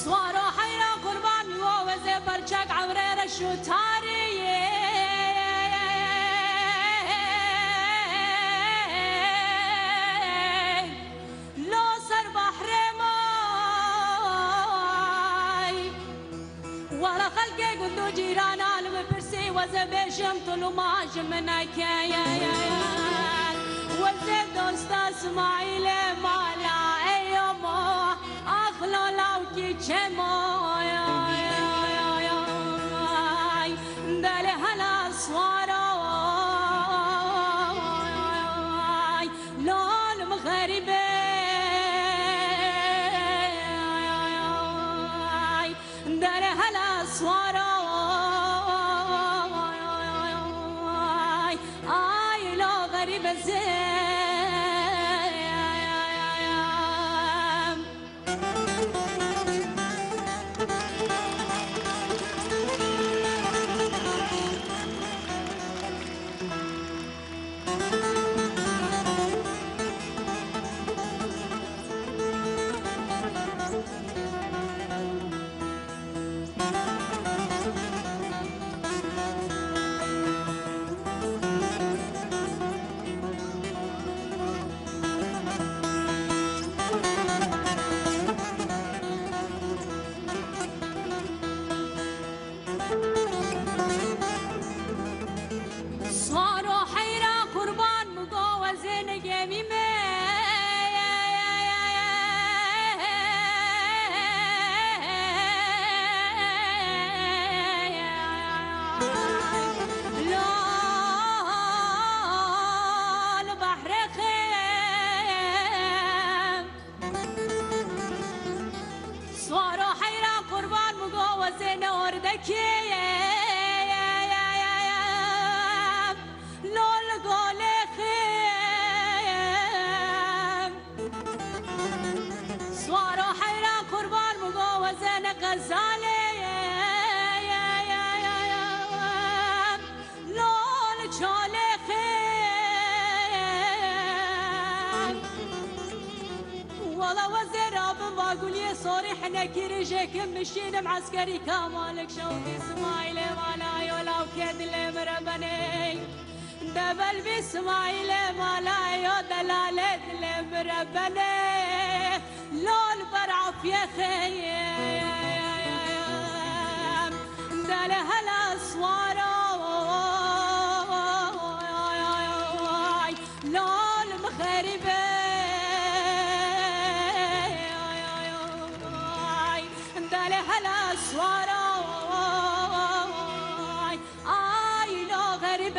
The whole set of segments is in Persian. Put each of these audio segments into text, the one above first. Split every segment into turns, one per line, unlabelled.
سوارو حیرا قربان ووزه برچک عوره رشو تاریه لو سر بحر مای ولا خلقي قدو جيرانا المبرسي وزبيشم طلو ماج منك وزيد دوستا اسماعيل مالا ايومو اخلو لاوكي چمو دل هلا سوارو لون مغربي دل هلا سوارو اي لو غريب الزين نكرجك مشينا معسكري كمالك شوقي اسماعيل مالاي ولو كيد اللي مربني دبل باسماعيل مالاي ودلالة اللي مربني لون برعف يا خيام دل هلا صوارو لون مخربي هلا سواراي اي لو غريب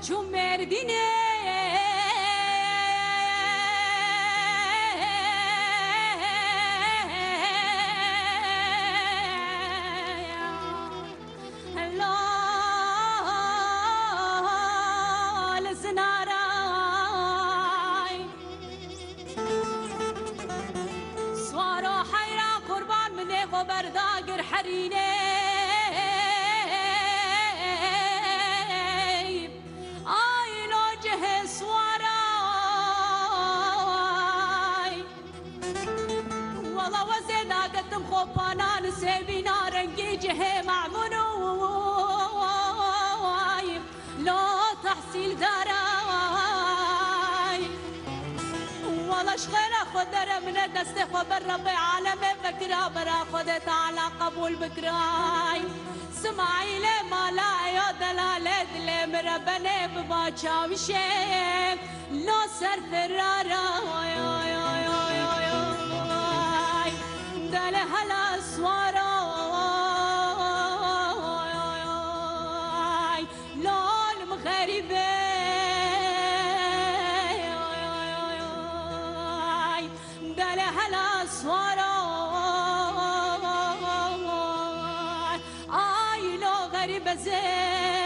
چون مردینه لال زنارای سوارو حیرا قربان منه خبرداگر حرینه خوبانان سبينا رنجي جهه معمونو لو تحصيل داراي والله شغل اخو ودر من دست خبر رب عالم فكرة برا خدت على قبول بكراي سماعيل مالا يا دلالة دل مربني بباچا وشي لو سر فرارا دل هلا سوارا لول مغربي دل هلا سوارا آي لو غريب زين